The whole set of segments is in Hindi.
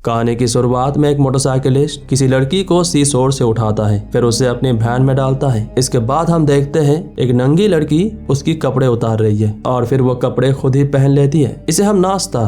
कहानी की शुरुआत में एक मोटरसाइकिलिस्ट किसी लड़की को सी शोर से उठाता है, फिर उसे अपनी वैन में डालता है। इसके बाद हम देखते हैं एक नंगी लड़की उसकी कपड़े उतार रही है और फिर वो कपड़े खुद ही पहन लेती है। इसे हम नाश्ता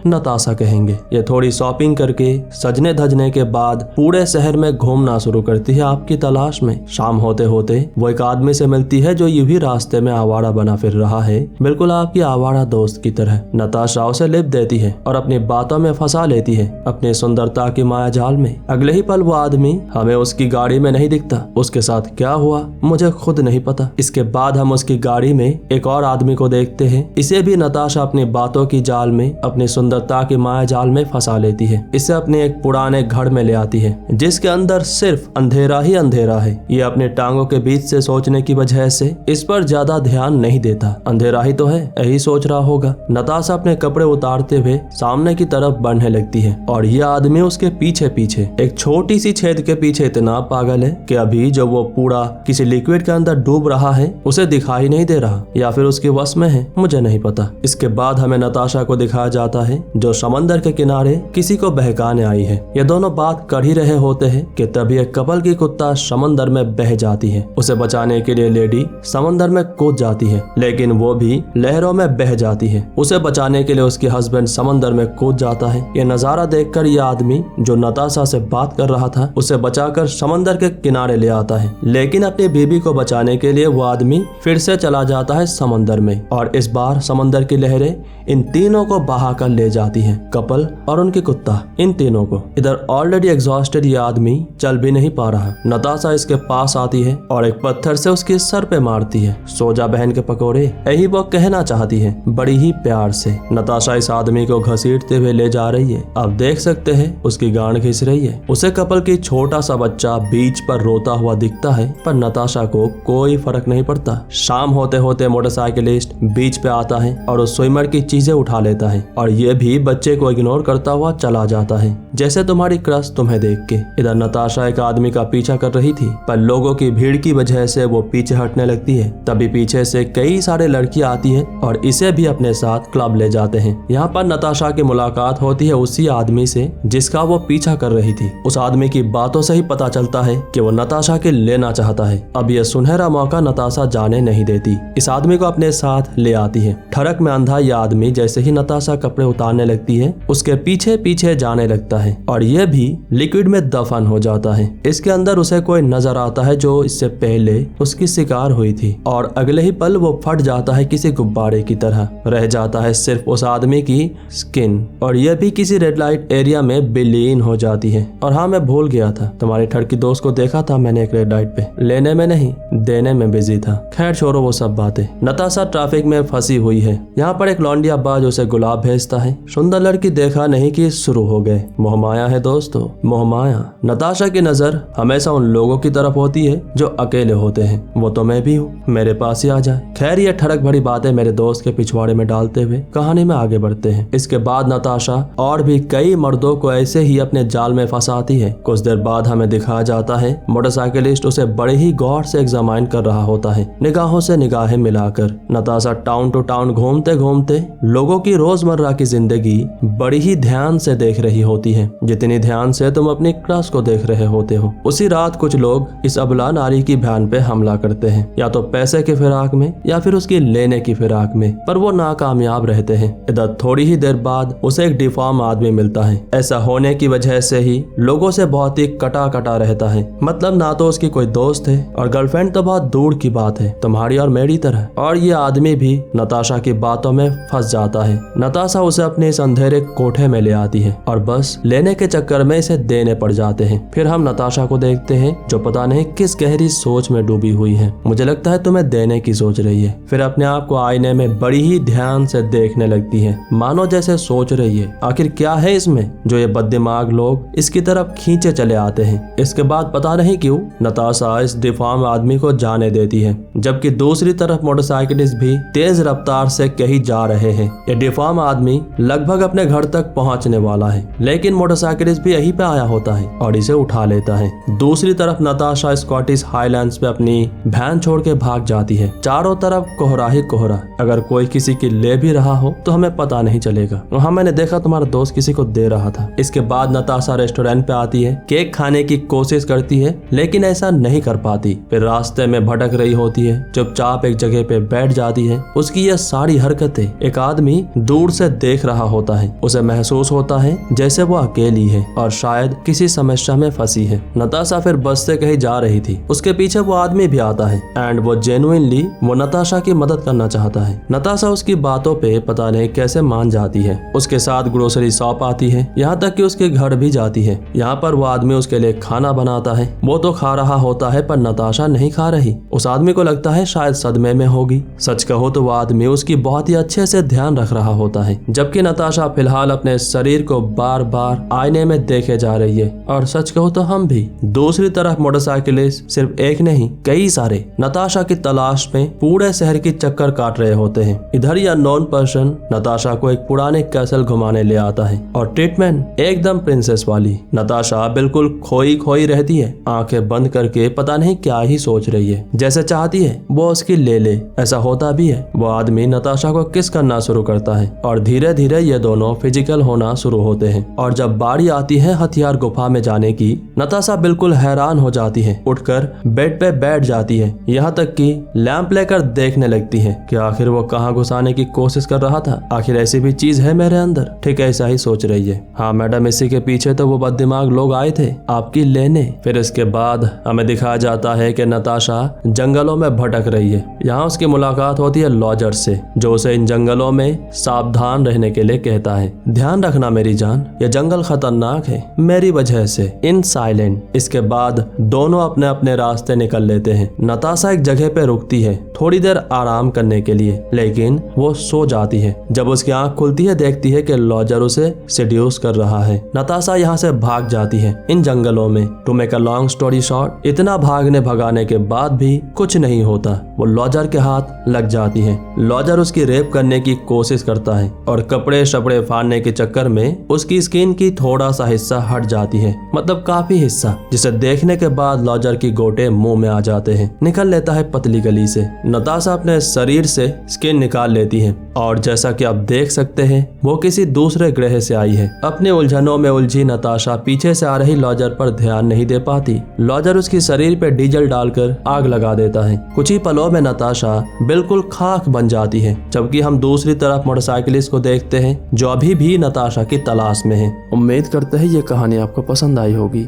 नताशा कहेंगे। ये थोड़ी शॉपिंग करके सजने धजने के बाद पूरे शहर में घूमना शुरू करती है आपकी तलाश में। शाम होते होते वो एक आदमी से मिलती है जो यूं ही रास्ते में आवारा बना फिर रहा है, बिल्कुल आपकी आवारा दोस्त की तरह। नताशा उसे लिप देती है और अपनी बातों में फंसा लेती है अपनी सुंदरता की माया जाल में। अगले ही पल वो आदमी हमें उसकी गाड़ी में नहीं दिखता। उसके साथ क्या हुआ मुझे खुद नहीं पता। इसके बाद हम उसकी गाड़ी में एक और आदमी को देखते हैं। इसे भी नताशा अपनी बातों की जाल में, अपनी सुंदरता की माया जाल में फंसा लेती है। इसे अपने एक पुराने घर में ले आती है जिसके अंदर सिर्फ अंधेरा ही अंधेरा है। ये अपने टांगों के बीच से सोचने की वजह से इस पर ज्यादा ध्यान नहीं देता। अंधेरा ही तो है, यही सोच रहा होगा। नताशा अपने कपड़े उतारते हुए सामने की तरफ बढ़ने लगती है और ये आदमी उसके पीछे पीछे। एक छोटी सी छेद के पीछे इतना पागल है कि अभी जब वो पूरा किसी लिक्विड के अंदर डूब रहा है उसे दिखाई नहीं दे रहा, या फिर उसके वश में है, मुझे नहीं पता। इसके बाद हमें नताशा को दिखाया जाता है जो समंदर के किनारे किसी को बहकाने आई है। ये दोनों बात कर ही रहे होते हैं कि तभी एक कपल की कुत्ता समंदर में बह जाती है। उसे बचाने के लिए लेडी समंदर में कूद जाती है, लेकिन वो भी लहरों में बह जाती है। उसे बचाने के लिए उसके हस्बैंड समंदर में कूद जाता है। ये नजारा देखकर ये आदमी जो नताशा से बात कर रहा था उसे बचाकर समंदर के किनारे ले आता है, लेकिन अपनी बीबी को बचाने के लिए वो आदमी फिर से चला जाता है समंदर में और इस बार समंदर की लहरें इन तीनों को बहा कर ले जाती हैं, कपल और उनके कुत्ता, इन तीनों को। इधर ऑलरेडी एग्जॉस्टेड ये आदमी चल भी नहीं पा रहा। नताशा इसके पास आती है और एक पत्थर से उसके सर पे मारती है। सो जा बहन के पकोड़े, यही वो कहना चाहती है बड़ी ही प्यार से। नताशा इस आदमी को घसीटते हुए ले जा रही है। आप देख सकते हैं उसकी गांड घिस रही है। उसे कपल की छोटा सा बच्चा बीच पर रोता हुआ दिखता है, पर नताशा को कोई फर्क नहीं पड़ता। शाम होते होते मोटरसाइकिलिस्ट बीच पे आता है और उस स्विमर की चीजें उठा लेता है और ये भी बच्चे को इग्नोर करता हुआ चला जाता है, जैसे तुम्हारी क्रश तुम्हें देख के। इधर नताशा एक आदमी का पीछा कर रही थी, पर लोगों की भीड़ की वजह से वो पीछे हटने लगती है। तभी पीछे से कई सारे लड़कियां आती है और इसे भी अपने साथ क्लब ले जाते हैं। यहाँ पर नताशा की मुलाकात होती है उसी आदमी से जिसका वो पीछा कर रही थी। उस आदमी की बातों से ही पता चलता है कि वो नताशा के लेना चाहता है। अब यह सुनहरा मौका नताशा जाने नहीं देती, इस आदमी को अपने साथ ले आती है। ठरक में अंधा यह आदमी जैसे ही नताशा कपड़े उतारने लगती है उसके पीछे पीछे जाने लगता है और यह भी लिक्विड में दफन हो जाता है। इसके अंदर उसे कोई नजर आता है जो इससे पहले उसकी शिकार हुई थी और अगले ही पल वो फट जाता है किसी गुब्बारे की तरह। रह जाता है सिर्फ उस आदमी की स्किन और यह भी किसी रेड लाइट एरिया में विलीन हो जाती है। और हाँ, मैं भूल गया था, तुम्हारे ठड़की दोस्त को देखा था मैंने एक रेड लाइट पे, लेने में नहीं देने में बिजी था। खैर छोड़ो वो सब बातें। नताशा ट्रैफिक में फंसी हुई है। यहाँ पर एक लौंडिया बाज उसे गुलाब भेजता है। सुंदर लड़की देखा नहीं कि शुरू हो गए। मोहमाया है दोस्तों, मोहमाया। नताशा की नजर हमेशा उन लोगों की तरफ होती है जो अकेले होते हैं। वो तो मैं भी हूँ, मेरे पास ही आ जाए। खैर ये ठड़क भरी बातें मेरे दोस्त के पिछवाड़े में डालते हुए कहानी में आगे बढ़ते हैं। इसके बाद नताशा और भी कई मर्दों को ऐसे ही अपने जाल में फंसाती है। कुछ देर बाद हमें दिखाया जाता है मोटरसाइकिलिस्ट उसे बड़े ही गौर से एग्जामाइन कर रहा होता है, निगाहों से निगाहें मिलाकर। नताशा टाउन टू टाउन घूमते घूमते लोगों की रोजमर्रा की जिंदगी बड़ी ही ध्यान से देख रही होती है, जितनी ध्यान से तुम अपनी क्रश को देख रहे होते हो। उसी रात कुछ लोग इस अबला नारी की बहन पे हमला करते हैं, या तो पैसे के फिराक में या फिर उसकी लेने की फिराक में, पर वो नाकामयाब रहते हैं। इधर थोड़ी ही देर बाद उसे एक डिफॉर्म आदमी मिलता है। ऐसा होने की वजह से ही लोगों से बहुत ही कटा कटा रहता है। मतलब ना तो उसकी कोई दोस्त है और गर्लफ्रेंड तो बहुत दूर की बात है, तुम्हारी और मेरी तरह। और ये आदमी भी नताशा की बातों में फंस जाता है। नताशा उसे अपने इस अंधेरे कोठे में ले आती है और बस लेने के चक्कर में इसे देने पड़ जाते हैं। फिर हम नताशा को देखते हैं जो पता नहीं किस गहरी सोच में डूबी हुई है। मुझे लगता है तुम्हें देने की सोच रही है। फिर अपने आप को आईने में बड़ी ही ध्यान से देखने लगती है, मानो जैसे सोच रही है आखिर क्या है इसमें जो ये बददिमाग लोग इसकी तरफ खींचे चले आते हैं। इसके बाद पता नहीं क्यों नताशा इस डिफॉर्म आदमी को जाने देती है, जबकि दूसरी तरफ मोटरसाइकिलिस्ट भी तेज रफ्तार से कहीं जा रहे हैं। ये डिफॉर्म आदमी लगभग अपने घर तक पहुंचने वाला है, लेकिन मोटरसाइकिलिस्ट भी यहीं पे आया होता है और इसे उठा लेता है। दूसरी तरफ नताशा स्कॉटिश हाईलैंड्स पे अपनी वैन छोड़ के भाग जाती है। चारों तरफ कोहरा ही कोहरा, अगर कोई किसी की ले भी रहा हो तो हमें पता नहीं चलेगा। वहाँ मैंने देखा तुम्हारा दोस्त किसी को दे रहा था। इसके बाद नताशा रेस्टोरेंट पे आती है, केक खाने की कोशिश करती है लेकिन ऐसा नहीं कर पाती। फिर रास्ते में भटक रही होती है, चुपचाप एक जगह पे बैठ जाती है। उसकी ये सारी हरकतें एक आदमी दूर से देख रहा होता है। उसे महसूस होता है जैसे वो अकेली है और शायद किसी समस्या में फंसी है। नताशा फिर बस से कहीं जा रही थी, उसके पीछे वो आदमी भी आता है एंड वो जेन्युइनली वो नताशा की मदद करना चाहता है। नताशा उसकी बातों पे पता नहीं कैसे मान जाती है। उसके साथ ग्रोसरी शॉप आती है, यहाँ तक कि उसके घर भी जाती है। यहाँ पर वो आदमी उसके लिए खाना बनाता है। वो तो खा रहा होता है पर नताशा नहीं खा रही। उस आदमी को लगता है शायद सदमे में होगी। सच कहो तो वो आदमी उसकी बहुत ही अच्छे से ध्यान रख रहा होता है, जबकि नताशा फिलहाल अपने शरीर को बार बार आईने में देखे जा रही है। और सच कहो तो हम भी। दूसरी तरफ मोटरसाइकिलिस्ट सिर्फ एक नहीं कई सारे नताशा की तलाश में पूरे शहर की चक्कर काट रहे होते हैं। इधर यह नॉन पर्सन नताशा को एक पुराने कैसल घुमाने ले आता है और ट्रीटमेंट एकदम प्रिंसेस वाली। नताशा बिल्कुल खोई खोई रहती है, आंखें बंद करके पता नहीं क्या ही सोच रही है। जैसे चाहती है वो उसकी ले। ऐसा होता भी है। वो आदमी नताशा को किस करना शुरू करता है और धीरे धीरे ये दोनों फिजिकल होना शुरू होते हैं। और जब बारी आती है हथियार गुफा में जाने की, नताशा बिल्कुल हैरान हो जाती है। उठकर बेड पे बैठ जाती है, यहाँ तक कि लैंप लेकर देखने लगती है कि आखिर वो कहाँ घुसाने की कोशिश कर रहा था। आखिर ऐसी भी चीज है मेरे अंदर। ठीक ऐसा ही सोच रही है। हाँ मैडम, इसी के पीछे तो वो बददिमाग लोग आए थे आपकी लेने। फिर इसके बाद हमें दिखाया जाता है कि नताशा जंगलों में भटक रही है। यहाँ उसकी मुलाकात होती है लॉजर से, जो उसे इन जंगलों में सावधान रहने के लिए कहता है। ध्यान रखना मेरी जान, ये जंगल खतरनाक है मेरी वजह से। इन साइलेंट। इसके बाद दोनों अपने अपने रास्ते निकल लेते हैं। नताशा एक जगह पे रुकती है थोड़ी देर आराम करने के लिए, लेकिन वो सो जाती है। जब उसकी आंख खुलती है देखती है कि लॉजर उसे सेड्यूस कर रहा है। नताशा यहाँ से भाग जाती है इन जंगलों में। To make a long story short, इतना भागने भगाने के बाद भी कुछ नहीं होता। वो लॉजर के हाथ लग जाती है। लॉजर उसकी रेप करने की कोशिश करता है और कपड़े शपड़े फाड़ने के चक्कर में उसकी स्किन की थोड़ा सा हिस्सा हट जाती है, मतलब काफी हिस्सा, जिसे देखने के बाद लॉजर की गोटे मुंह में आ जाते हैं। निकल लेता है पतली गली से। नताशा अपने शरीर से स्किन निकाल लेती है और जैसा कि आप देख सकते हैं वो किसी दूसरे ग्रह से आई है। अपने उलझनों में उलझी नताशा पीछे से आ रही लॉजर पर ध्यान नहीं दे पाती। लॉजर उसकी शरीर पे डीजल डालकर आग लगा देता है। कुछ ही पलों में नताशा बिल्कुल खाक बन जाती है, जबकि हम दूसरी तरफ मोटरसाइकिलिस्ट को देखते हैं जो अभी भी नताशा की तलाश में है। उम्मीद करते हैं ये कहानी आपको पसंद आई होगी।